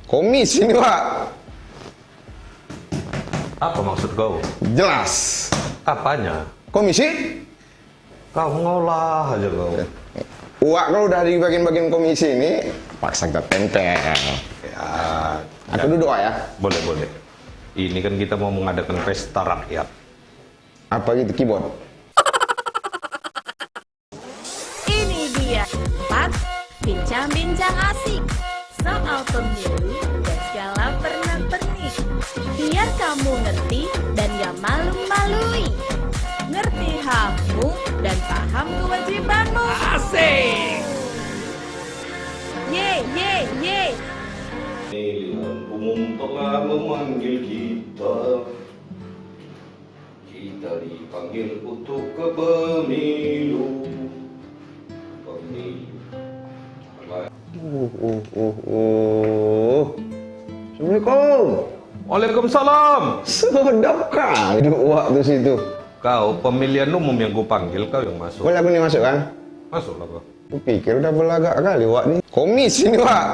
Komisi ini, Pak. Apa maksud kau? Jelas. Apanya? Komisi? Kau ngolah aja kau. Uak kalau udah di bagian-bagian komisi ini, paksa kita tempel. Ya, Aku duduk, Pak, ya? boleh, boleh. Ini kan kita mau mengadakan pesta rakyat. Apa gitu, keyboard? Ini dia tempat bincang-bincang asik soal pemilu dan segala pernak-pernik. Biar kamu ngerti dan gak malu-malui. Ngerti hakmu dan paham kewajibanmu. Asik! Ye, ye, ye! Pemilihan umum telah memanggil kita. Kita dipanggil untuk ke pemilu. Assalamualaikum. Waalaikumsalam. Sedap kali uak tuh situ. Kau pemilihan umum yang gue panggil, kau yang masuk. Boleh aku nih masuk, kan? Masuklah kau. Aku pikir udah belagak kali uak nih. Komisi ini, Pak.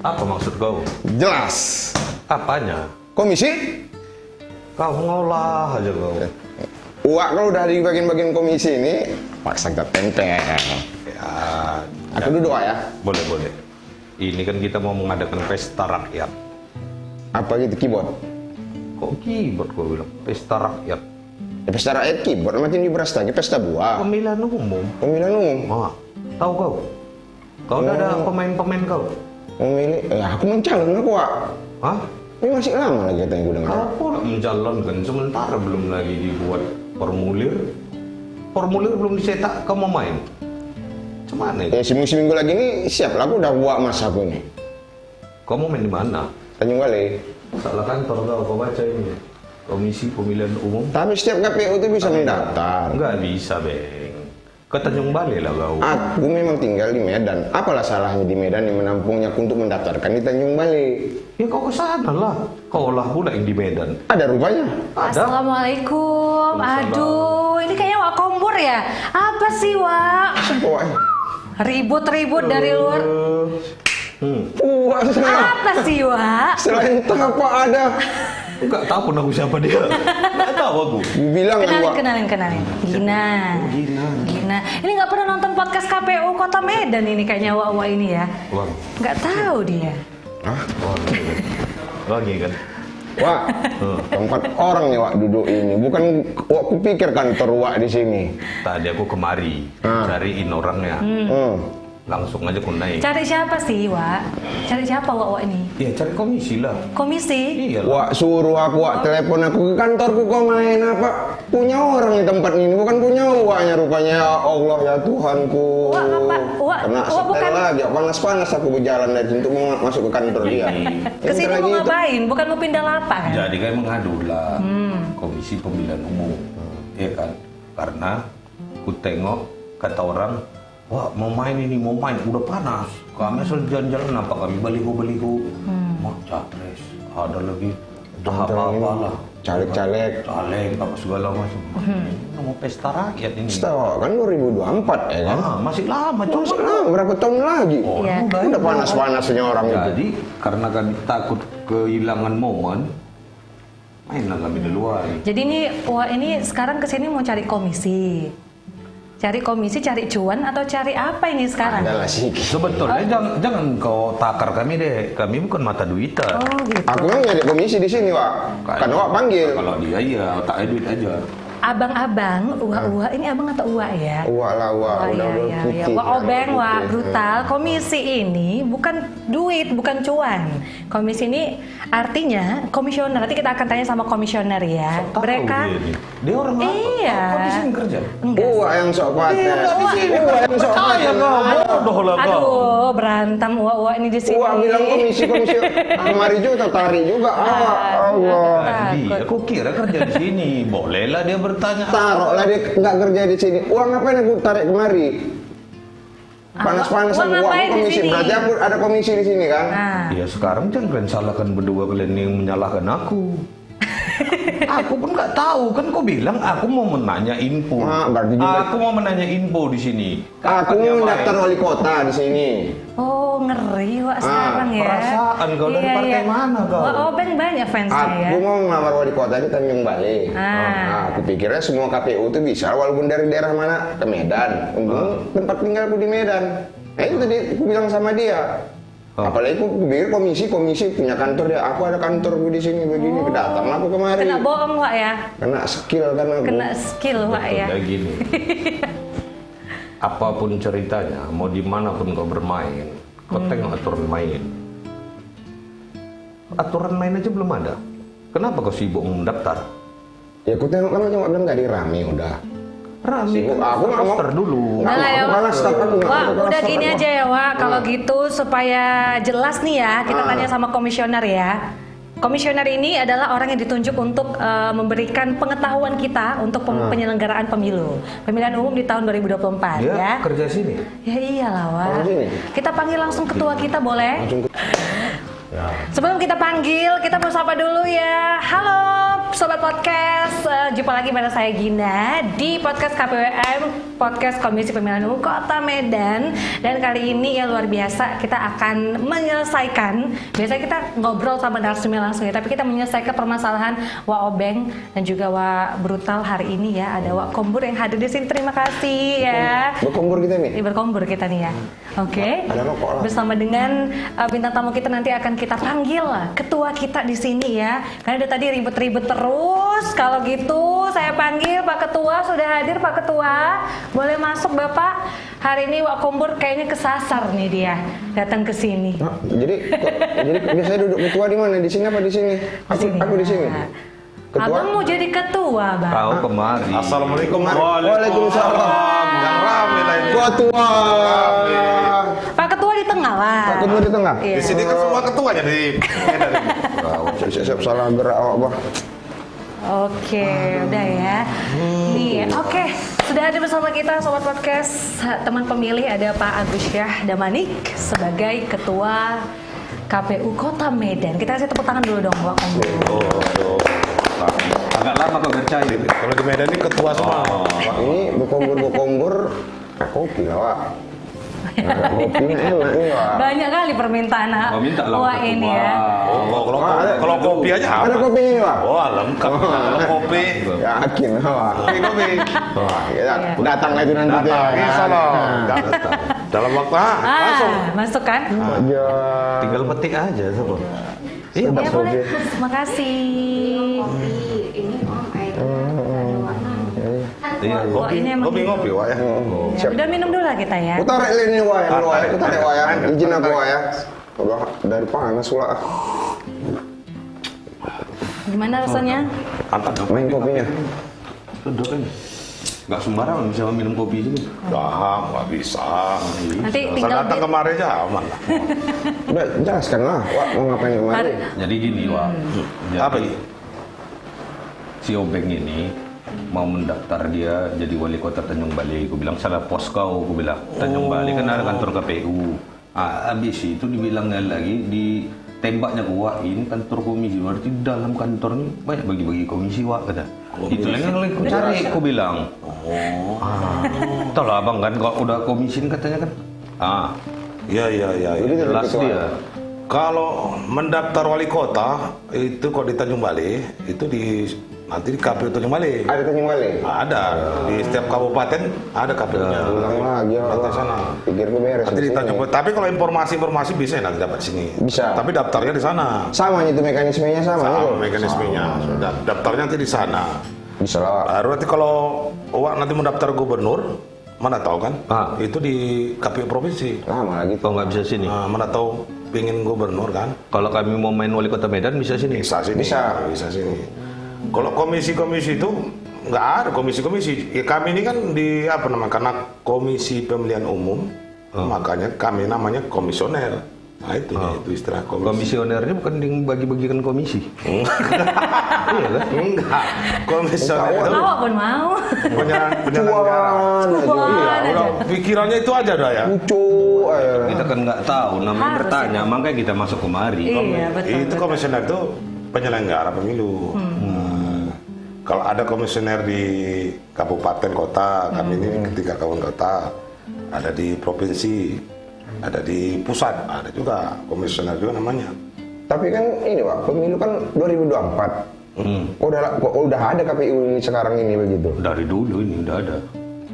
Apa maksud kau? Jelas. Apanya? Komisi? Kau ngolah aja kau. Uak kalau udah di bagian-bagian komisi ini, paksa kita tempel. Ya, Aku duduk, Pak, ya? boleh, boleh. Ini kan kita mau mengadakan pesta rakyat. Apa gitu, keyboard? Kok keyboard kau bilang? Pesta rakyat. Ya, pesta rakyat keyboard, makin di lagi pesta buah. Pemilihan umum. Pemilihan umum. Mak, tahu kau? Kau udah ada pemain-pemain kau? Memilih, aku mencalon aku, Pak. Hah? Ini masih lama lagi katanya gue dengar. Kau pula mencalonkan, sementara belum lagi dibuat formulir. Formulir belum dicetak, kau mau main? Cuman nih? Ya, seminggu lagi ini siap lah, aku udah buat masa aku nih. Kau mau main di mana? Tanjung Balai. Salah kantor kau baca ini. Komisi Pemilihan Umum. Tapi setiap KPU itu bisa mendaftar. Enggak bisa, Beng. Ke Tanjung Balai lah kau. Aku memang tinggal di Medan. Apalah salahnya di Medan yang menampungnya untuk mendaftarkan di Tanjung Balai? Ya kau ke sana lah. Kau lah pula yang di Medan. Ada rupanya. Ada. Assalamualaikum. Waalaikumsalam. Aduh, ini kayaknya Wak Kompur ya? Apa sih, Wak? Siapa, Wak? Ribut-ribut dari luar. Wak, Apa sih, Wak? selain apa ada? Enggak tahu pun aku siapa dia. Enggak tahu aku. Bilang kan, Wak. Kenalin. Gina. Gina. Ini nggak pernah nonton podcast KPU Kota Medan ini kayaknya Wak ini ya. Wang. Nggak tahu dia. Hah? Wangi kan? Wak, tempat orang nih, Wak, duduk ini. Bukan Wak kupikir kantor Wak di sini. Tadi aku kemari cariin orangnya. Langsung aja aku naik. Cari siapa sih, Wak? Cari siapa Wak ini? Ya cari komisi lah. Komisi? Iya lah. Wak suruh aku, Wak telepon aku ke kantorku, kau main apa? Punya orang di tempat ini, bukan punya Waknya rupanya. Ya Allah, ya Tuhanku. Wak, apa? Wak, Kena Wak setel bukan- lagi, panas-panas aku berjalan dari untuk mau masuk ke kantor dia. Kesini Bentar mau lagi itu. ngapain? Bukan mau pindah lapak kan? Jadi kayak mengadu lah Komisi Pemilihan Umum, ya kan? Karena ku tengok kata orang, wah mau main ini, mau main, udah panas. Kami asal jalan-jalan apa kami baliho-baliho. Mau capres, ada lagi apa-apa lah. Caleg-caleg. Caleg apa segala macam. Mau pesta rakyat ini. Setahu kan 2024 ya kan? Masih lama cuma. Masih lama, berapa tahun lagi? Oh, Iya. Udah panas-panasnya orang itu. Jadi karena kami takut kehilangan momen, mainlah kami di luar. Jadi ini Wak ini sekarang kesini mau cari komisi. Cari komisi, cari cuan atau cari apa ini sekarang? Adalah sih. Sebetulnya jangan kau takar kami deh. Kami bukan mata duitan. Oh gitu. Aku memang nyari komisi di sini, Wak. Kan Wak panggil. Kalau dia iya, tak duit aja. Abang-abang, Wak ini abang atau Wak ya? Wak lah, Wak. Oh, Udah iya. putih. Wak obeng, Putih. Wak brutal. Komisi ini bukan duit, bukan cuan. Komisi ini artinya komisioner. Nanti kita akan tanya sama komisioner ya. Tahu Mereka, dia orang apa? Iya. Kau di sini kerja? enggak. Wak yang sok paten. Wak yang sok Percaya paten. kau, bodoh lah kau. Aduh, berantem Wak ini di sini. Wak bilang komisi. Kemari juga, tarik juga. Allah. Andi, aku kira kerja di sini. Bolehlah dia bertanya. Taruhlah dia nggak kerja di sini. Uang ngapain aku tarik kemari? Panas-panas Wak aku, Wak. ngapain di Komisi. sini? Berarti aku ada komisi di sini kan? Nah, Ya sekarang jangan kalian salahkan berdua, kalian yang menyalahkan aku. Aku pun nggak tahu, kan kau bilang aku mau menanya info. Berarti juga- Aku mau menanya info di sini. Aku Kapan dia mau main? daftar wali kota di sini. oh ngeri Wak sekarang ya. perasaan kau dari partai mana kau? Wak Obeng banyak fansnya ya. Aku mau ngelamar wali kota di Tanjung Balai. Ah. Aku pikirnya semua KPU tuh bisa, walaupun dari daerah mana ke Medan. Untung tempat tinggalku di Medan. Nah itu tadi aku bilang sama dia. Apalagi aku pikir komisi punya kantor dia. Aku ada kantorku di sini begini. Datang aku kemari. Kena bohong Wak ya. Kena skill kan aku. Kena skill Wak ya. Kayak gini. Apapun ceritanya, mau dimanapun kau bermain, kau tengok aturan main. Aturan main aja belum ada. Kenapa kau sibuk mendaftar? Ya aku tengok kan cuma bilang tadi rame udah. Rame kan, Aku nggak mau. daftar dulu. Udah lah ya, Aku Wak. kalah start aku nggak Wak, mau kalah udah start gini aku. aja ya Wak, kalau gitu supaya jelas nih ya, kita tanya sama komisioner ya. Komisioner ini adalah orang yang ditunjuk untuk memberikan pengetahuan kita untuk penyelenggaraan pemilu. Pemilihan umum di tahun 2024 Dia ya. kerja sini. Ya iyalah Wak. Orang sini? Kita panggil langsung ketua kita boleh? Langsung ke- Sebelum kita panggil, kita mau sapa dulu ya. Halo Sobat Podcast, jumpa lagi pada saya Gina di Podcast KPWM, Podcast Komisi Pemilihan Umum Kota Medan. Dan kali ini ya luar biasa, kita akan menyelesaikan, biasanya kita ngobrol sama narasumber langsung ya, tapi kita menyelesaikan permasalahan Wak Obeng dan juga Wak Brutal hari ini ya. Ada Wak Kombur yang hadir di sini, terima kasih ya. Berkompor kita nih. Ini berkombur kita nih ya. Oke. Ada rokok lah. Bersama dengan bintang tamu kita nanti akan kita panggil ketua kita di sini ya. Karena dari tadi ribet-ribet terus. Kalau gitu saya panggil Pak Ketua, sudah hadir Pak Ketua. Boleh masuk Bapak. Hari ini Wak Kombur kayaknya kesasar nih dia datang ke sini. Nah, jadi biasanya duduk ketua di mana? Di sini apa di sini? Aku di sini. Ketua. Abang mau jadi ketua, Bang. Kau kemari. Assalamualaikum. Waalaikumsalam. Yang rame lah ini. Ketua. Pak Ketua di tengah lah. Pak Ketua di tengah. Iya. Di sini kan semua ketuanya di Medan. Siap-siap salah gerak awak, Bah. Oke, udah ya. Nih, oke. Sudah ada bersama kita Sobat Podcast, teman pemilih ada Pak Agus Syah Damanik sebagai Ketua KPU Kota Medan. Kita kasih tepuk tangan dulu dong, Wak Kombur. Agak lama kau gercai. Kalau di Medan ini ketua semua. Ini berkombur kopi lah, Wak. Nah, kopinya enak nih, Wak. Banyak kali permintaan Oh, minta lah Wak Ketua. ini ya. Kalau kopi aja Ada apa? kopinya nih, Wak. Wah, lengkap. Kalau kopi. Yakin, Wak. Kopi. Wah, ya, datang lah itu nanti dia. Bisa loh. Dalam waktu langsung. Masuk kan? Aja. Tinggal petik aja tuh. Iya, Sedap boleh. kopi. Makasih. Iya. Wah, ini emang Ngopi-ngopi, Wak ya. Ya, udah minum dulu lah kita ya. Aku tarik ini, Wak, yang luar. Aku tarik, Wak, ya. Izin aku, Wak, ya. Udah dari panas, Wak. Gimana rasanya? Angkat dong. Main kopinya. Duduk kan. Gak sembarangan bisa minum kopi ini. Dah, nggak bisa. Nanti Saya tinggal datang kemarin aja aman lah. Udah, jelaskan lah, Wak, mau ngapain kemarin. Jadi gini, Wak. Jadi, Apa ini? si Obeng ini mau mendaftar dia jadi wali kota Tanjung Balai. Aku bilang salah pos kau. Aku bilang Tanjung Balai kan ada kantor KPU. Habis itu dibilangnya lagi ditembaknya gua ini kantor komisi. Berarti dalam kantor ini banyak bagi-bagi komisi, Wak, kata. Itu yang lagi aku cari. Aku bilang. Tahu lah abang kan kalau udah komisi ini katanya kan. Iya. Jadi Jelas ketua. dia. Kalau mendaftar wali kota itu kalau di Tanjung Balai itu nanti di KPU Tanjung Balai. Ada Tanjung Balai. Ada di setiap kabupaten ada KPU-nya. Ulang lagi, Nanti Wak. sana. Pikirku beres. Nanti di sini. Tanjung Balai. Tapi kalau informasi bisa nanti dapat sini. Bisa. Tapi daftarnya di sana. Sama itu mekanismenya sama, Sama itu. mekanismenya. Daftarnya nanti di sana. Bisa lah, Wak. Baru nanti kalau Wak nanti mendaftar gubernur, mana tahu kan? Itu di KPU provinsi. Lama lagi Kau tuh. nggak bisa sini. Mana tahu pingin gubernur kan? Kalau kami mau main wali kota Medan bisa sini. Bisa sini. Bisa. Bisa sini. Kalau komisi-komisi itu nggak ada komisi-komisi. Ya kami ini kan di apa namanya? Karena komisi pemilihan umum, makanya kami namanya komisioner. Nah itu istilah komisi. Komisionernya bukan yang bagi-bagikan komisi. Iya kan? Enggak. Komisioner itu Awak pun mau. penyelenggara. Cuan Iya, aja. udah pikirannya itu aja dah ya. Lucu. Kita kan nggak tahu, namanya Harus bertanya, makanya kita masuk kemari. Iya, betul. Itu betul. komisioner itu penyelenggara pemilu. Kalau ada komisioner di kabupaten kota, kami ini ketika kabupaten kota, ada di provinsi. ada di pusat, ada juga komisioner juga namanya. Tapi kan ini Pak, pemilu kan 2024. Udah ada KPU ini sekarang ini begitu. Dari dulu ini udah ada.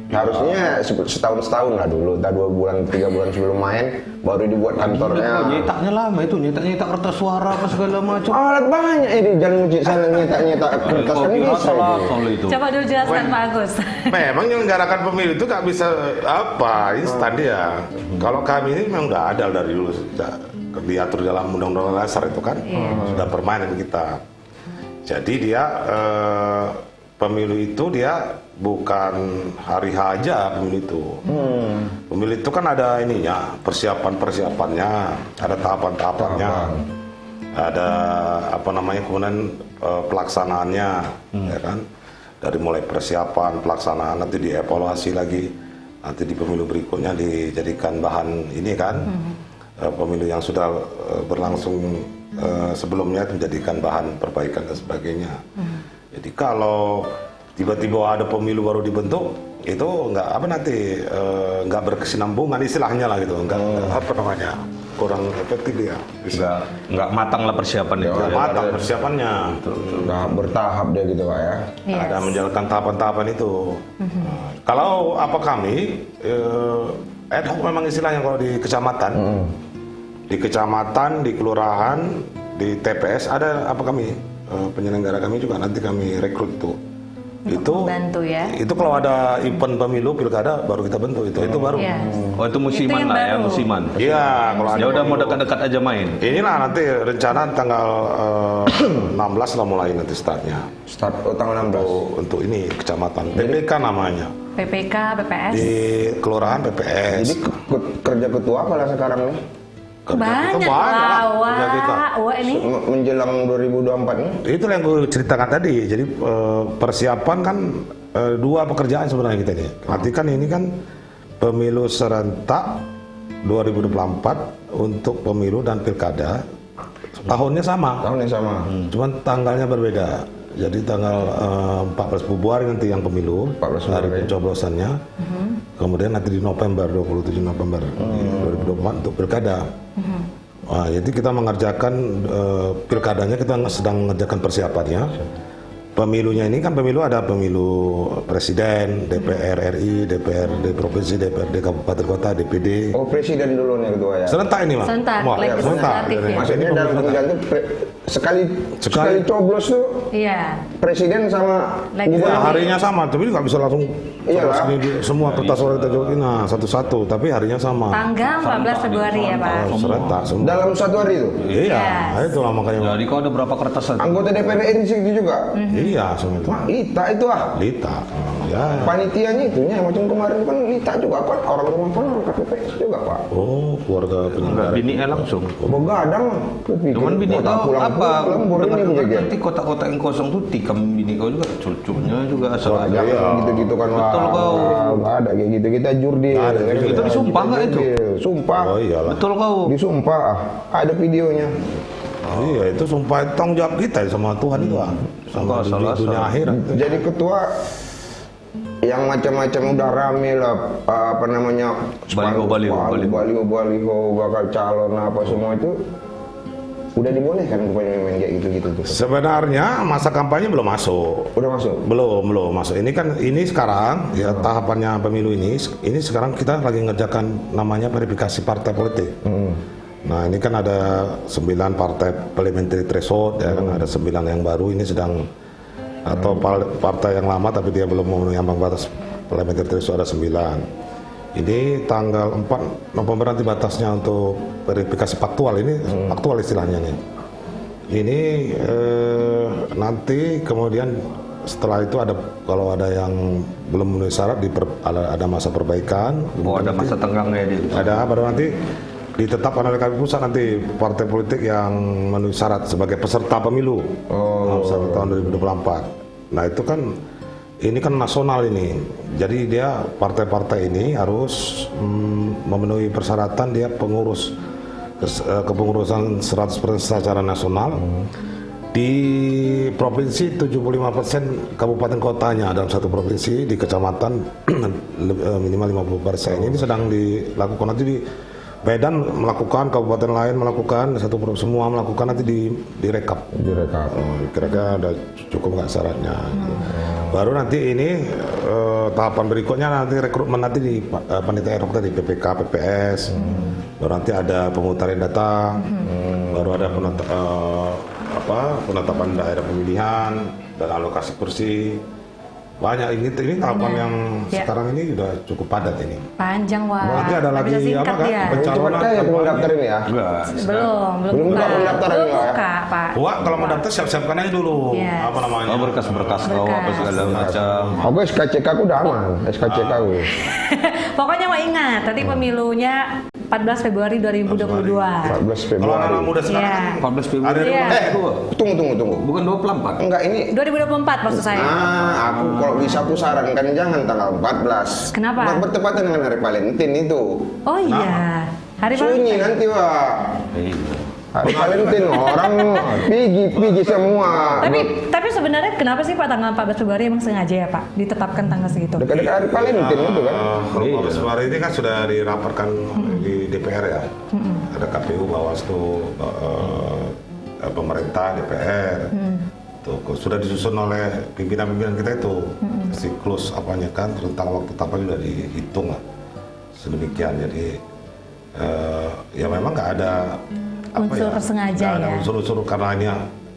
Harusnya setahun lah dulu, 2 bulan 3 bulan sebelum main baru dibuat kantornya. Nyetaknya lama itu, nyetak kertas suara apa segala macam. Alat banyak ini, jangan uji sana nyetak kertas kan bisa. Itu. Coba dulu jelaskan Pak Agus. Memang menyelenggarakan pemilu itu nggak bisa instan dia. Kalau kami ini memang udah ada dari dulu, sudah diatur dalam undang-undang dasar itu kan, sudah permanen kita. Jadi dia pemilu itu dia bukan hari H aja pemilu itu. Pemilu itu kan ada ininya, persiapannya, ada tahapan-tahapannya, ada kemudian pelaksanaannya, ya kan? Dari mulai persiapan, pelaksanaan nanti dievaluasi lagi, nanti di pemilu berikutnya dijadikan bahan ini kan, pemilu yang sudah berlangsung sebelumnya dijadikan bahan perbaikan dan sebagainya. Jadi kalau tiba-tiba ada pemilu baru dibentuk, itu nggak berkesinambungan istilahnya lah gitu, kurang efektif ya. Nggak matang lah persiapan itu. Nggak matang persiapannya. Nggak bertahap dia gitu Pak ya. Ada menjalankan tahapan-tahapan itu. Kalau kami ad hoc memang istilahnya kalau di kecamatan, di kelurahan, di TPS ada kami. Penyelenggara kami juga nanti kami rekrut tuh. Itu bantu ya. Itu kalau ada event pemilu pilkada baru kita bentuk itu baru. Oh itu musiman Itu yang lah ya, baru. musiman. Iya, kalau ada Ya udah mau pemilu. dekat-dekat aja main. Inilah nanti rencana tanggal 16 lah mulai nanti startnya. Start tanggal 16. Untuk ini kecamatan PPK namanya. PPK, BPS. Di kelurahan PPS. Jadi kerja ketua apalah sekarang nih? Banyak Kita lah, kerja kita. wah ini. Menjelang 2024 nih. Itu yang gue ceritakan tadi. Jadi persiapan kan 2 pekerjaan sebenarnya kita ini. Nanti kan ini kan pemilu serentak 2024 untuk pemilu dan pilkada. Tahunnya sama. Tahun yang sama. Cuman tanggalnya berbeda. Jadi tanggal 14 Februari nanti yang pemilu, 14 hari Februari. pencoblosannya. Kemudian nanti di November, 27 November 2024 untuk pilkada. Nah, jadi kita mengerjakan pilkadanya, kita sedang mengerjakan persiapannya. Pemilunya ini kan pemilu ada pemilu presiden, DPR RI, DPRD provinsi, DPRD kabupaten kota, DPD. Oh presiden dulu nih ketua ya. Serentak ini, Mas. Serentak, Wah, legislatif ya. Maksudnya dalam pemilihan itu sekali coblos tuh Iya. presiden sama Legislatif. Ya, harinya sama, tapi nggak bisa langsung Iyalah. semua kertas suara kita jokin satu-satu, tapi harinya sama. Tanggal 14 Februari ya Pak. Serentak semua. dalam satu hari itu. Iya, Yes. itu lah makanya. Jadi kau ada berapa kertas aja? Anggota DPR RI segitu juga. Iya, semua itu. Wah, Lita itu Lita. Ya. Panitianya itunya macam kemarin kan Lita juga kan orang rumah pun orang KPPS juga Pak. Oh, keluarga Enggak, penyelenggara. bininya langsung. Begadang. Cuman bini kau apa? Lembur ini Dengar-dengar punya nanti kotak-kotak yang kosong tuh tikam bini kau juga, cucunya juga asal Wah, aja. jangan gitu-gitu kan. Betul Wah, kau. nggak ada kayak gitu, kita jurdil. Nggak ada, itu disumpah nggak itu? Sumpah. Oh iyalah. Betul kau. Disumpah. Ada videonya. Iya, itu sumpah tanggung jawab kita sama Tuhan itu, sama Nggak di salah, dunia salah. akhirat. Jadi ketua yang macam-macam udah rame lah apa namanya baliho bakal calon apa semua itu udah dibolehkan main kayak gitu-gitu tuh. Sebenarnya masa kampanye belum masuk. Udah masuk. Belum masuk. Ini sekarang ya tahapannya pemilu ini sekarang kita lagi ngerjakan namanya verifikasi partai politik. Nah, ini kan ada 9 partai parliamentary threshold ya kan, ada 9 yang baru ini sedang atau partai yang lama tapi dia belum memenuhi ambang batas parliamentary threshold ada 9. Ini tanggal 4 November nanti batasnya untuk verifikasi faktual ini faktual istilahnya nih. Ini nanti kemudian setelah itu ada kalau ada yang belum memenuhi syarat ada masa perbaikan. Oh ada masa tenggangnya dia. Ada baru nanti ditetapkan oleh KPU pusat nanti partai politik yang memenuhi syarat sebagai peserta pemilu tahun 2024. Nah itu kan ini kan nasional ini, jadi dia partai-partai ini harus memenuhi persyaratan dia pengurus kepengurusan 100% secara nasional di provinsi 75% kabupaten kotanya dalam satu provinsi, di kecamatan minimal 50%. Ini sedang dilakukan nanti Medan melakukan, kabupaten lain melakukan, semua melakukan, nanti direkap. Kira-kira ada cukup nggak syaratnya. Baru nanti ini tahapan berikutnya nanti rekrutmen nanti di panitia ad hoc tadi PPK, PPS. Baru nanti ada pemutaran data, baru ada penetapan daerah pemilihan dan alokasi kursi. Banyak ini tahapan yang sekarang ini sudah cukup padat ini. Panjang, Wak. Nanti ada Nggak lagi bisa singkat apa kan? dia. Pencalonan. Cepat ya pendaftar ini ya. Enggak. Belum Belum buka pendaftaran Belum ya? buka, Pak. Wah, kalau mau daftar siap-siapkan aja dulu. Yes. Apa namanya? Oh, berkas-berkas kau apa segala macam. Aku SKCK aku udah aman. SKCK aku. Pokoknya mau ingat, tadi pemilunya 14 Februari 2022. 14 Kalau anak Februari. muda sekarang Iya. kan 14 Februari. Iya. Tunggu. Bukan 24. Enggak ini. 2024 maksud saya. Aku kalau bisa aku sarankan jangan tanggal 14. Kenapa? Bertepatan dengan hari Valentine itu. Oh iya. Hari Sunyi Valentine. nanti, Pak. Iya. Hari Valentine orang pigi semua. Tapi sebenarnya kenapa sih Pak tanggal 14 Februari emang sengaja ya Pak ditetapkan tanggal segitu? Dekat-dekat hari Valentine itu kan. Kalau suara ini kan sudah dirapatkan di DPR ya. Ada KPU, Bawaslu, pemerintah, DPR. Tuh, sudah disusun oleh pimpinan-pimpinan kita itu. Siklus apanya kan, tentang waktu tahapan sudah dihitung lah. Sedemikian, jadi ya memang nggak ada Unsur sengaja nggak ada ya? unsur-unsur karena ini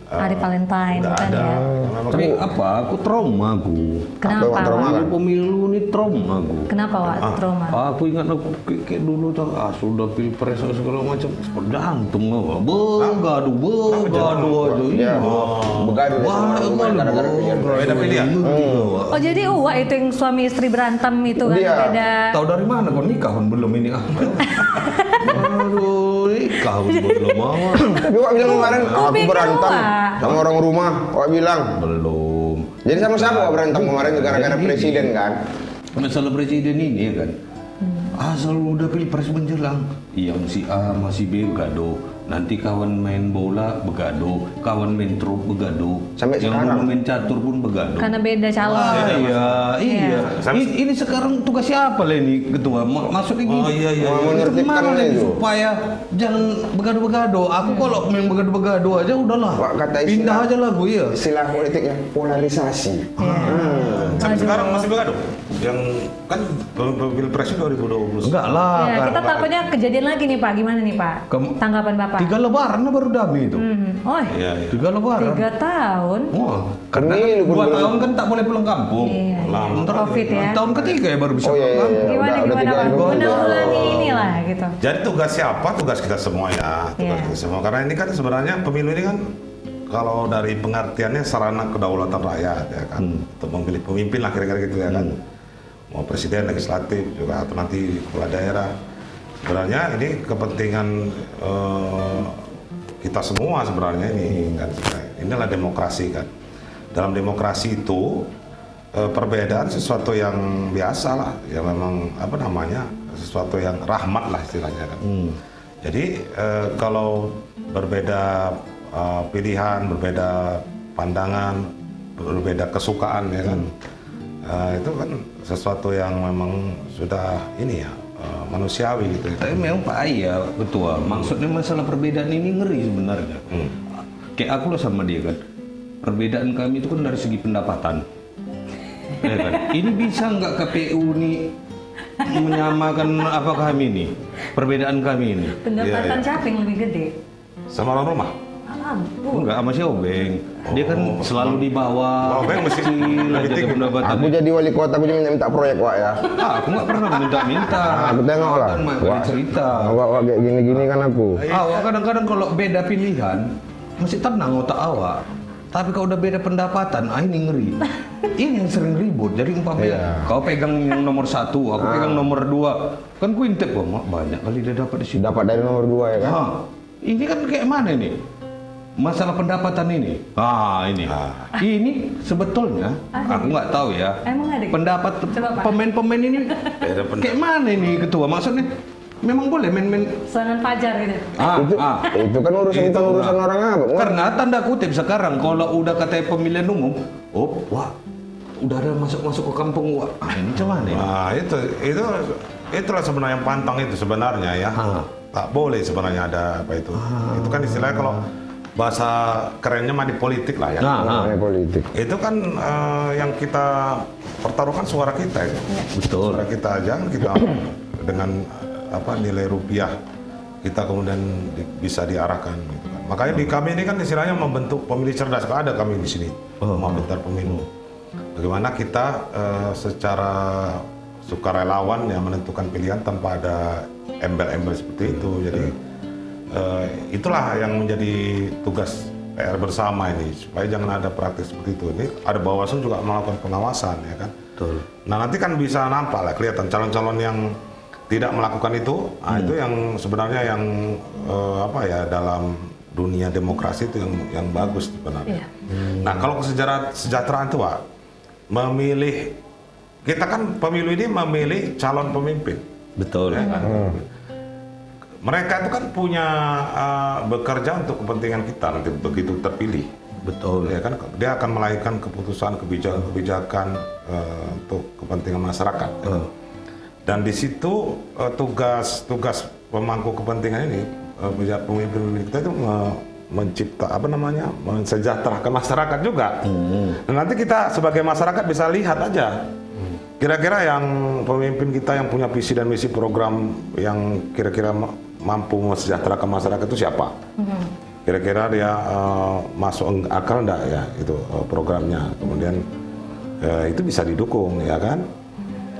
Hari Valentine nggak bukan ada. ya? Memang Tapi apa? Aku trauma aku. Kenapa trauma Wak? kan? Pemilu ini trauma aku. Kenapa Wak trauma? Aku ingat aku kayak dulu tuh, sudah pilpres segala macam, jantung aku, begaduh aja. Ya, begaduh Wah, sama rumah gara-gara beda pilih ya? Oh jadi Wak itu yang suami istri berantem itu kan Iya. beda. Tahu dari mana kau nikah pun belum ini ah? Aduh, nikah pun belum mau. Tapi Wak bilang kemarin aku pikir, berantem Wak. sama orang rumah. Wak bilang. Belum. Jadi sama siapa Wak berantem kemarin gara-gara presiden kan? Masalah presiden ini kan, asal udah pilpres menjelang, yang si A masih B begaduh, nanti kawan main bola begaduh, kawan main truk begaduh, Sampai yang sekarang. dulu main catur pun begaduh. Karena beda calon. Iya. Ini sekarang tugas siapa lah ini ketua? Maksudnya gini. Oh, iya. Mau menertibkan Gimana nih itu. supaya jangan begaduh-begaduh. Aku kalau main begaduh-begaduh aja udahlah. Wak, kata Pindah istilah- aja lagu ya. Istilah politiknya polarisasi. Sampai Aduh. sekarang masih begaduh. Yang kan pilpres 2020. Enggak lah. Ya, kita kan. takutnya kejadian lagi nih Pak. Gimana nih Pak? Tanggapan Bapak? 3 lebaran lah baru damai itu. Oh, Iya. 3 lebaran. 3 tahun. Wah, karena Pemilu kan 2 belum- tahun kan tak boleh pulang kampung. Iya. Ntar Covid ya. tahun ketiga ya baru bisa Oh, iya, pulang iya, kampung. iya. Gimana Udah 3 Pak? tahun. Menanggulangi inilah gitu. Jadi tugas siapa? Tugas kita semua ya. Tugas Iya. kita semua. Karena ini kan sebenarnya pemilu ini kan kalau dari pengertiannya sarana kedaulatan rakyat ya kan. Untuk memilih pemimpin lah kira-kira gitu ya kan. Mau presiden, legislatif juga atau nanti kepala daerah. Sebenarnya ini kepentingan kita semua sebenarnya ini kan. Inilah demokrasi kan. Dalam demokrasi itu perbedaan sesuatu yang biasa lah, ya memang apa namanya sesuatu yang rahmat lah istilahnya kan. Jadi kalau berbeda pilihan, berbeda pandangan, berbeda kesukaan ya kan, itu kan sesuatu yang memang sudah ini ya manusiawi gitu. Tapi memang Pak Ayah, ketua, maksudnya masalah perbedaan ini ngeri sebenarnya. Kayak aku lah sama dia kan, perbedaan kami itu kan dari segi pendapatan. Ya kan? Ini bisa nggak KPU nih menyamakan apa kami ini, perbedaan kami ini? Pendapatan siapa yang lebih gede? Sama orang rumah. Enggak, sama si Obeng. Dia kan selalu di bawah. Obeng mesti kecil lebih aja tinggi. pendapatan. Aku jadi wali kota, aku juga minta proyek Wak ya. Aku nggak pernah minta-minta. Aku tengok lah. Kan Wak, cerita. Wak kayak gini-gini kan aku. Awak kadang-kadang kalau beda pilihan masih tenang otak awak. Tapi kalau udah beda pendapatan, ini ngeri. Ini yang sering ribut. Jadi umpamanya Iya. kau pegang yang nomor 1, aku pegang nomor 2. Kan ku intip, wah banyak kali dia dapat di situ. Dapat dari nomor 2 ya kan. Ini kan kayak mana nih? Masalah pendapatan ini. Ini. Ini sebetulnya aku nggak tahu ya. Emang ada? Pendapat Coba, Pak. pemain-pemain ini Beda pendapat. kayak mana ini ketua? Maksudnya memang boleh main-main. Serangan fajar gitu. Itu kan urusan orang apa? Karena tanda kutip sekarang kalau udah katanya pemilihan umum, wah, udah ada masuk ke kampung, wah, ini cuman nih. Nah itulah sebenarnya yang pantang itu sebenarnya ya. tak boleh sebenarnya ada apa itu. Itu kan istilahnya kalau bahasa kerennya money politik lah ya. Namanya politik. Itu kan yang kita pertaruhkan suara kita itu. Betul. Suara kita aja kita dengan nilai rupiah kita kemudian bisa diarahkan gitu kan. Makanya di kami ini kan istilahnya membentuk pemilih cerdas. Ada kami di sini membentar pemilu. Bagaimana kita secara sukarelawan ya menentukan pilihan tanpa ada embel-embel seperti itu. Jadi itulah yang menjadi tugas PR bersama ini supaya jangan ada praktik seperti itu. Ini ada Bawaslu juga melakukan pengawasan ya kan. Betul. Nah nanti kan bisa nampak lah kelihatan calon-calon yang tidak melakukan itu, itu yang sebenarnya yang dalam dunia demokrasi itu yang bagus sebenarnya. Nah kalau kesejahteraan itu Pak, memilih kita kan pemilu ini memilih calon pemimpin. Betul. Ya kan? Mereka itu kan punya bekerja untuk kepentingan kita nanti begitu terpilih. Betul. Ya kan dia akan melahirkan keputusan kebijakan untuk kepentingan masyarakat. Dan di situ tugas pemangku kepentingan ini pemimpin kita itu mensejahterakan masyarakat juga. Dan nanti kita sebagai masyarakat bisa lihat aja kira-kira yang pemimpin kita yang punya visi dan misi program yang kira-kira mampu mensejahterakan masyarakat itu siapa? Kira-kira dia masuk akal enggak ya itu programnya. Kemudian itu bisa didukung ya kan?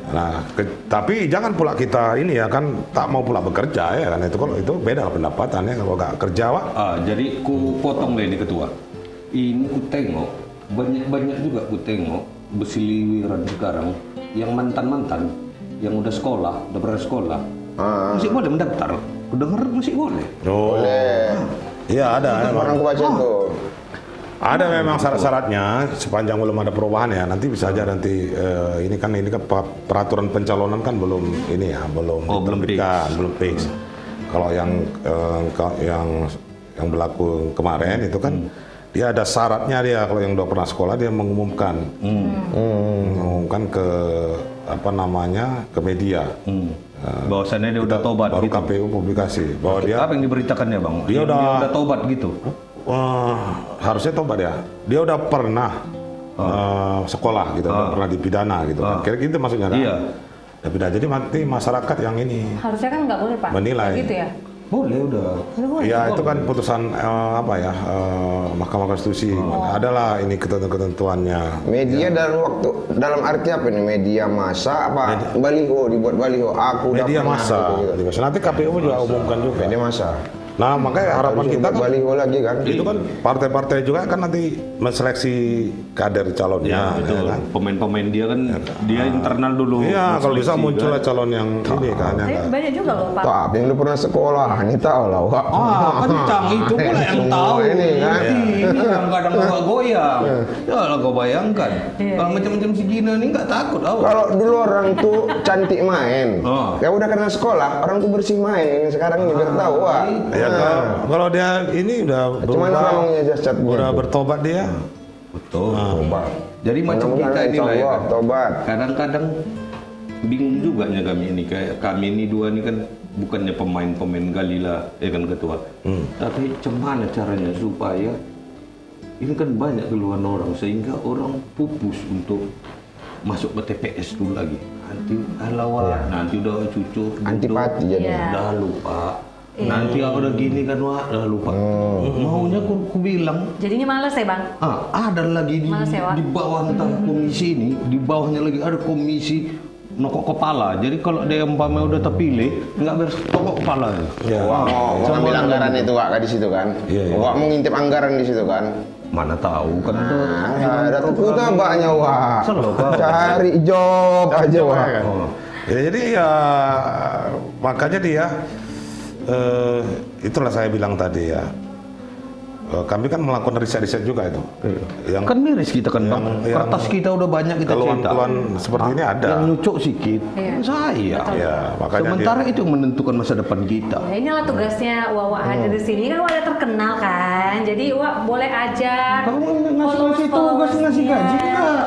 Nah, tapi jangan pula kita ini ya kan tak mau pula bekerja ya kan itu beda pendapatannya kalau nggak kerja Pak. Jadi ku potong deh ini ketua. Ini ku tengok banyak juga ku tengok bersiliweran sekarang yang mantan yang udah pernah sekolah masih boleh mendaftar. Ku dengar masih boleh. Boleh. Iya ada. Orang ku baca itu. Ada memang syarat-syaratnya sepanjang belum ada perubahan ya. Nanti bisa aja ini kan peraturan pencalonan kan belum diterbitkan, belum fix. Kalau yang berlaku kemarin itu kan dia ada syaratnya dia kalau yang udah pernah sekolah dia mengumumkan ke ke media. Bahwasannya dia udah tobat baru gitu. KPU publikasi bahwa dia apa yang diberitakannya Bang? Dia udah tobat gitu. Harusnya tobat ya. Dia udah pernah sekolah gitu, udah pernah dipidana gitu kan. Kira-kira gitu maksudnya kan? Iya. Dipidana. Jadi nanti masyarakat yang ini Harusnya kan nggak boleh Pak. menilai. Gitu ya. Boleh udah. Ya itu kan putusan Mahkamah Konstitusi. Adalah ini ketentuannya. Media dalam arti apa nih? Media massa apa? Baliho, dibuat baliho. Aku udah Media pernah massa. gitu. Nanti KPU juga umumkan juga. Media massa. Nah makanya harapan kita kan baliho lagi kan. itu kan partai-partai juga kan nanti menseleksi kader calonnya. Betul. Ya kan? Pemain-pemain dia kan dia internal dulu. Iya kalau bisa Seleksi muncullah kan. calon yang ini kan. Tapi banyak juga loh Pak. Tapi yang udah pernah sekolah, ini tahu lah. Wak. Kencang itu pula yang Semua tahu. ini kan. Ini yang kadang gak goyang. Ya lah kau bayangkan. Kalau macam-macam si Gina ini nggak takut. Kalau dulu orang tuh cantik main, ya udah karena sekolah orang tuh bersih main. Ini sekarang ini biar tahu Wak. Ya kalau dia ini udah Cuman orangnya jasad udah bertobat dia. Betul. Tobat. Jadi macam kita ini lah ya kan. Tobat. Kadang-kadang bingung juga nya kami ini kayak kami ini dua ini kan bukannya pemain galila ya kan ketua. Tapi gimana caranya supaya ini kan banyak keluhan orang sehingga orang pupus untuk masuk ke TPS dulu lagi. Nanti udah cucu Antipati jadi. udah lupa. Nanti aku udah gini kan udah lupa. Maunya ku bilang Jadinya males ya Bang. ada lagi Males ya, Wak? di bawah entah komisi ini, di bawahnya lagi ada komisi nokok kepala. Jadi kalau dia umpamanya udah terpilih, nggak beres tokok kepala. Ya. Wak mau ngambil anggaran itu Wak di situ kan. Iya. Wak mau ngintip anggaran di situ kan. Mana tahu kan Ada tuh banyak Wak. Selalu, Pak. Cari job aja Wak. Ya, jadi ya makanya dia itulah saya bilang tadi ya kami kan melakukan riset-riset juga itu. Yang Kan miris kita kan bang. Kertas kita udah banyak kita cetak. keluhan seperti ini ada. Yang nyucuk sikit, saya. Ya, makanya Sementara itu yang menentukan masa depan kita. Ya, inilah tugasnya Wawa hadir di sini kan Wawa terkenal kan. Jadi Wawa boleh ajak. Kamu ngasih tugas, ngasih gaji enggak?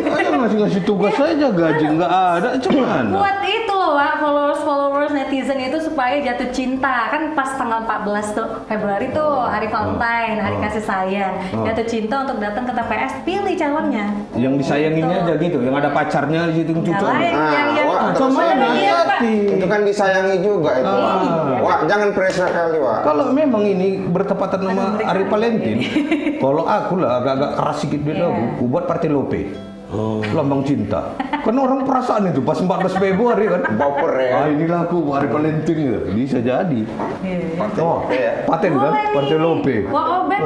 Ayo ngasih tugas saja, gaji enggak ada, cuman. Buat itu loh Wak, followers netizen itu supaya jatuh cinta. Kan pas tanggal 14 tuh, Februari tuh hari Valentine, hari kasih sayang. Jatuh cinta untuk datang ke TPS, pilih calonnya. Yang disayanginnya aja gitu, yang ada pacarnya di situ Yang cucu. lain, yang Wak, Cuma Iya, Pak. hati. itu kan disayangi juga itu. Wak, jangan pressure kali, Wak. Kalau memang ini bertepatan sama hari Valentine, kalau aku lah agak-agak keras sedikit dia aku buat partai Lope. Lambang cinta. Karena orang perasaan itu pas 14 Februari kan. Baper ya. Ah inilah aku hari Valentine gitu. Bisa jadi. Oh, paten kan Boleh partai nih. Lope. Wah, Ben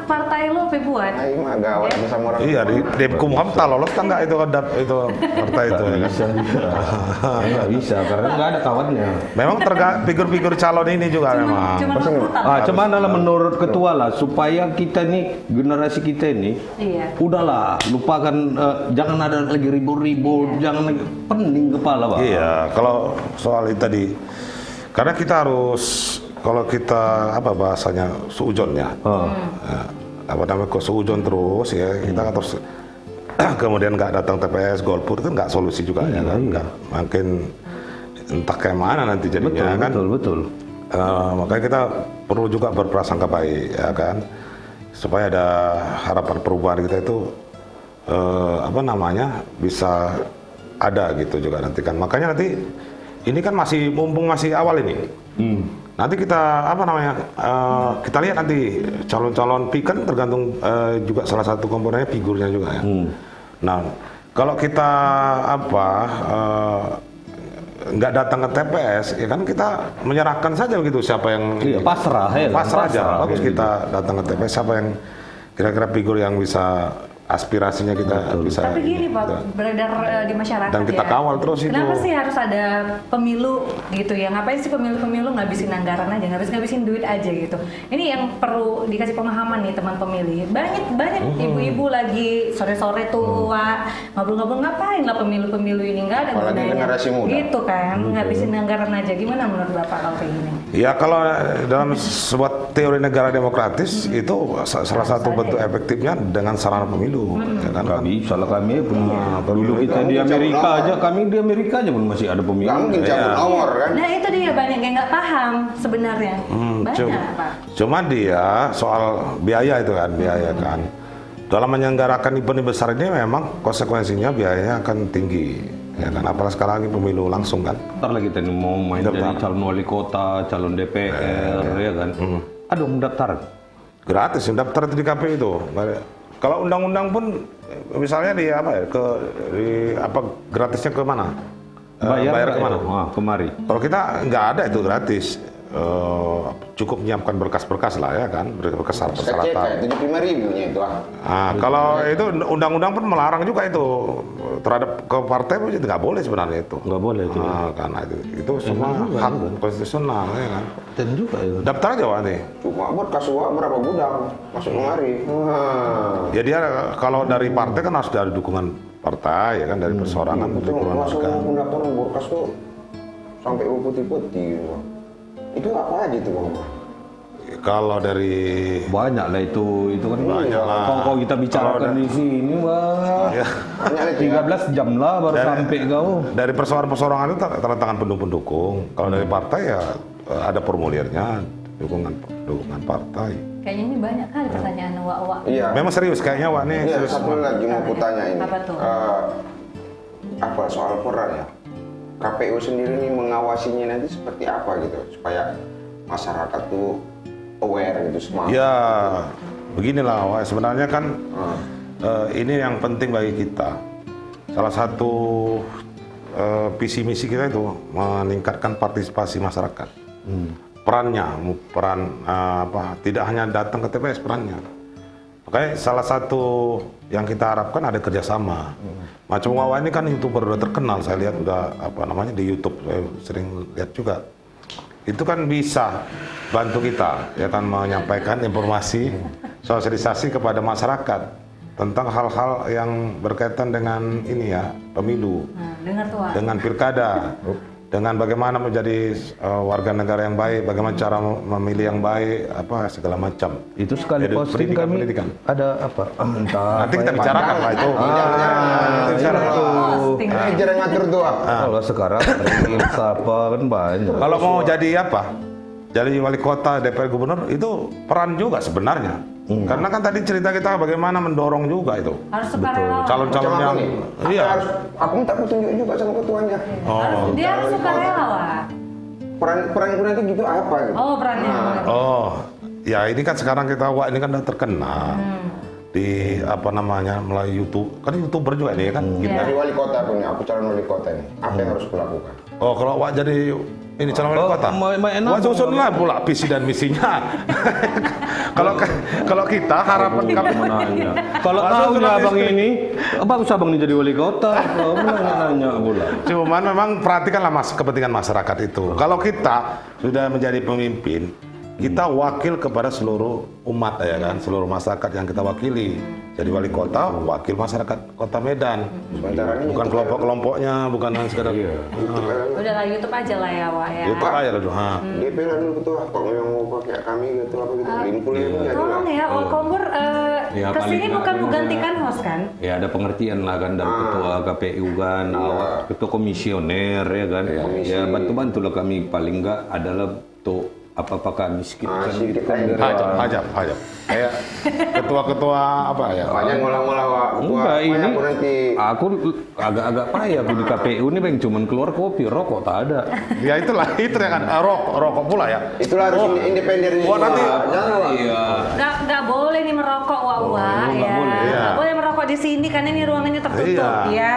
partai lo buat. Nah, ini mah gawat sama orang. Iya, di Depkumham tak lolos kan nggak itu partai itu ya kan? Nggak bisa karena nggak ada kawannya. Memang figur-figur calon ini juga memang. Cuma rebutan. Cuman adalah menurut ketua lah supaya kita nih generasi kita ini Iya. udahlah lupakan jangan ada lagi ribut-ribut, jangan lagi pening kepala Pak. Iya, kalau soal itu tadi, karena kita harus kalau kita apa bahasanya suujon ya, apa namanya kok suujon terus ya kita terus kemudian nggak datang TPS golput itu nggak solusi juga ya kan, nggak makin entah kayak mana nanti jadinya kan. Betul. Makanya kita perlu juga berprasangka baik ya kan, supaya ada harapan perubahan kita itu apa namanya bisa ada gitu juga nanti kan. Makanya nanti ini kan masih mumpung masih awal ini. Nanti kita apa namanya kita lihat nanti calon-calon kan tergantung juga salah satu komponennya figurnya juga ya. Nah kalau kita apa nggak datang ke TPS ya kan kita menyerahkan saja begitu siapa yang Pasrah ya. pasrah aja. Bagus gitu. kita datang ke TPS siapa yang kira-kira figur yang bisa aspirasinya kita bisa. Tapi gini Pak, beredar di masyarakat Dan kita ya. kawal terus itu. Kenapa sih harus ada pemilu gitu ya? Ngapain sih pemilu ngabisin anggaran aja, ngabisin duit aja gitu? Ini yang perlu dikasih pemahaman nih teman pemilih. Banyak ibu-ibu lagi sore-sore tuh Wak, ngobrol-ngobrol ngapain lah pemilu ini nggak ada Apalagi gunanya. generasi muda. Gitu kan, ngabisin anggaran aja. Gimana menurut Bapak kalau kayak gini? Ya kalau dalam sebuah teori negara demokratis itu salah satu bentuk efektifnya dengan sarana pemilu. Ya kan? Nggak bisa lah kami dulu kita di Amerika aja, kami di Amerika aja pun masih ada pemilu. Nggak mungkin cabut nomor kan. Nah itu dia banyak yang nggak paham sebenarnya. Banyak Pak. Cuma dia soal biaya itu kan, biaya kan. Dalam menyelenggarakan event besar ini memang konsekuensinya biayanya akan tinggi. Ya kan, apalagi sekarang ini pemilu langsung kan. Ntar lagi kita mau main jadi calon wali kota, calon DPR, ya kan. Aduh mendaftar. Gratis mendaftar di KPU itu. Kalau undang-undang pun misalnya di apa ya gratisnya ke mana? Bayar ke mana? Kemari. Kalau kita nggak ada itu gratis. Cukup menyiapkan berkas-berkas lah ya kan, berkas persyaratan. 75.000-nya itu Kalau itu undang-undang pun melarang juga itu terhadap ke partai pun nggak boleh sebenarnya itu. Nggak boleh itu. Karena itu semua hak konstitusional ya kan. Dan juga itu. Daftar aja Wak nih. Cuma berkas Wak berapa gudang masuk kemari. Ya dia kalau dari partai kan harus dari dukungan partai ya kan, dari perseorangan Itu dukungan langsung warga. pendaftaran berkas tuh sampai putih-putih gitu. Itu apa aja tuh Bang? Kalau dari Banyak lah itu kan Banyak lah. Kalau kita bicarakan Kalau di sini wah. ya, Banyak lagi. 13 jam lah baru sampai kau. dari perseorangan itu tanda tangan pendukung. Kalau dari partai ya ada formulirnya dukungan partai. Kayaknya ini banyak kali pertanyaan Wak. Iya. Memang serius kayaknya Wak nih. Ini Serius. satu lagi mau kutanya ini. Apa tuh? Apa soal peran ya? KPU sendiri nih mengawasinya nanti seperti apa gitu supaya masyarakat tuh aware gitu semua. Ya beginilah Wak, sebenarnya kan ini yang penting bagi kita. Salah satu visi misi kita itu meningkatkan partisipasi masyarakat. Peran tidak hanya datang ke TPS, perannya. Makanya salah satu yang kita harapkan ada kerjasama. Macam Wawa ini kan YouTuber udah terkenal, saya lihat udah di YouTube saya sering lihat juga. itu kan bisa bantu kita ya kan menyampaikan informasi sosialisasi kepada masyarakat tentang hal-hal yang berkaitan dengan ini ya pemilu, Dengar tuh, Wak. dengan pilkada, dengan bagaimana menjadi warga negara yang baik, bagaimana cara memilih yang baik, apa segala macam. Itu sekali posting kami ada apa? Nanti kita bicarakan lah itu. Jangan Posting. Jarang ngatur tuh. Kalau sekarang siapa kan banyak. Kalau mau jadi apa? Jadi wali kota, DPR, gubernur itu peran juga sebenarnya. Karena kan tadi cerita kita bagaimana mendorong juga itu Harus sukarela. calon-calon Macam yang apa nih? iya. Aku minta petunjuk juga sama ketuanya. Dia harus sukarela, Wak. Peranku nanti gitu apa? Gitu? Oh, perannya. Oh, ya ini kan sekarang kita ini kan udah terkenal di apa namanya melalui YouTube. Kan YouTuber juga ini kan. Dari wali kota punya, aku calon wali kota ini. Apa yang harus kulakukan? Oh, kalau Wak jadi ini calon wali Oh, kota. enak. Wak susunlah pula visi dan misinya. Kalau kita harapan kami Menanya. Kalau Langsung tahu sudah abang istri. ini, bagus abang ini jadi wali kota. Kalau nanya pula. Cuman memang perhatikanlah kepentingan masyarakat itu. Kalau kita sudah menjadi pemimpin, kita wakil kepada seluruh umat ya kan, seluruh masyarakat yang kita wakili. Jadi wali kota, wakil masyarakat Kota Medan. Sementara ini Bukan kelompok-kelompoknya, bukan yang sekedar Udahlah YouTube aja lah ya, Wak ya. itu aja dulu. DP lah dulu ketua. Kok memang mau pakai kami gitu apa gitu? Limpul itu jadi lah. Tolong ya, Wak Kombur Ya, kesini paling bukan nggak menggantikan host kan? Ya ada pengertian lah kan dari ketua KPU kan, awak ketua komisioner ya kan. Ya bantu-bantu lah kami paling enggak adalah untuk apa-apa kami sedikit kan sedikit gitu kan. aja. Hajab. Kayak ketua-ketua apa ya? Banyak ngolah-ngolah Wak. Enggak ini Aku nanti aku agak-agak payah aku di KPU ini pengen cuman keluar kopi, rokok tak ada. Ya itulah, itu ya kan. Rokok pula ya. itulah harus independen ini. Wah, nanti- Jangan Wak. Iya. Nggak boleh nih merokok, Wak Wak ya. Iya. Nggak boleh merokok di sini karena ini ruangannya tertutup Iya. ya.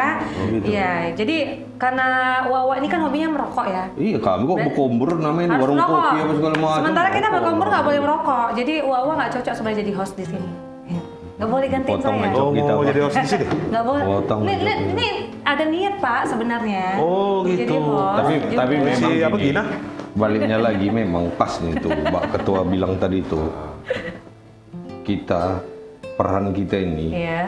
Iya, jadi karena Wak Wak ini kan hobinya merokok ya. Iya kami kok berkombur namanya Harus warung merokok. kopi apa segala macam. Sementara kita Rokok. berkombur nggak boleh merokok. Jadi Wak Wak nggak cocok sebagai jadi host di sini. Ya. Nggak boleh gantiin Potong saya. aja. Oh, Kita, mau Pak. jadi host di sini? Nggak boleh. Potong aja. Ini ada niat Pak sebenarnya. Oh, Jadi gitu. host Tapi juga. memang Si apa, gini, Gina? baliknya lagi memang pas nih tuh Mbak Ketua bilang tadi tuh kita peran kita ini Iya.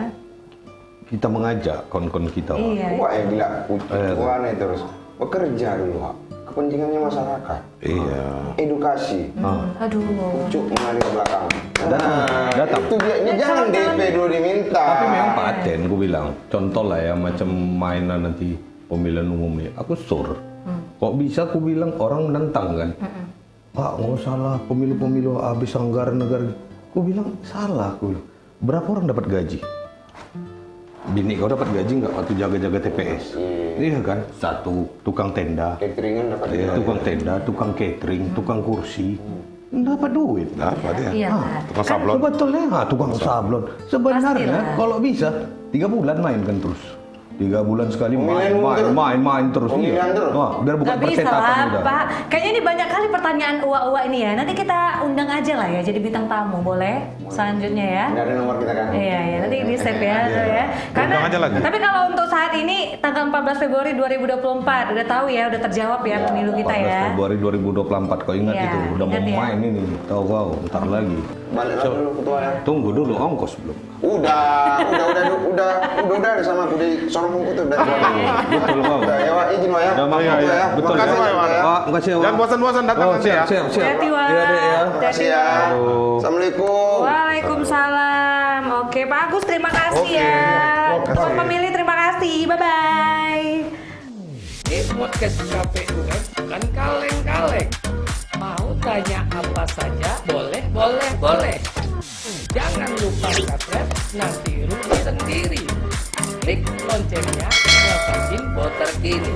kita mengajak kawan-kawan kita Wak. Iya. Wah, yang gila. Ketua nih terus. Bekerja dulu Wak. Kepentingannya masyarakat. Iya. Edukasi. Aduh. Cuk mengalir belakang. Datang. Itu dia. Ini jangan DP dulu diminta. Tapi memang paten gue bilang. Contoh lah ya macam mainan nanti pemilihan umum nih. Aku sur. Kok bisa aku bilang orang menentang kan? Pak nggak salah pemilu-pemilu habis anggaran negara. Aku bilang salah. Aku bilang. Berapa orang dapat gaji? Bini kau dapat gaji nggak waktu jaga-jaga TPS? Iya kan? Satu tukang tenda, Cateringan dapat tukang tenda, tukang catering, tukang kursi, dapat duit. Dapat ya. Iya. Tukang sablon. Sebetulnya tukang sablon. Sebenarnya Pastilah. kalau bisa 3 bulan main kan terus. 3 bulan sekali Pemilihan terus. main terus. Pemilihan Iya. terus. Wah, biar bukan Gak bisa percetakan lah udah. Pak. Kayaknya ini banyak kali pertanyaan uak-uak ini ya. Nanti kita undang aja lah ya jadi bintang tamu, boleh? Selanjutnya ya. Nggak ada nomor kita kan? Iya, iya, nanti di save ya, ya. Karena Undang aja lagi. tapi kalau untuk saat ini tanggal 14 Februari 2024 udah tahu ya, udah terjawab ya pemilu kita 14 ya. Februari 2024 kau ingat Iya, itu udah mau ingat ya. main ini. Tahu kau bentar lagi. Balik lagi dulu ketua ya. Tunggu dulu ongkos belum. Udah ada sama aku di sorong itu udah. Betul kau. Udah ya Wak, izin Wak ya. Udah, Mang, Iya, ya. ya. Betul, Makasih ya. Wak ya. Pak, makasih ya. Wak. Jangan bosan-bosan datang Oh, nanti ya. siap. Hati-hati Wak. Iya deh ya. Makasih ya. Assalamualaikum. Waalaikumsalam. Oke, Pak Agus terima kasih Oke. ya. Oke. Untuk pemilih terima kasih. Bye bye. Di podcast KPU bukan kaleng-kaleng. Mau tanya apa saja? Boleh. Jangan lupa subscribe, nanti rugi sendiri. Klik loncengnya, dapat info terkini.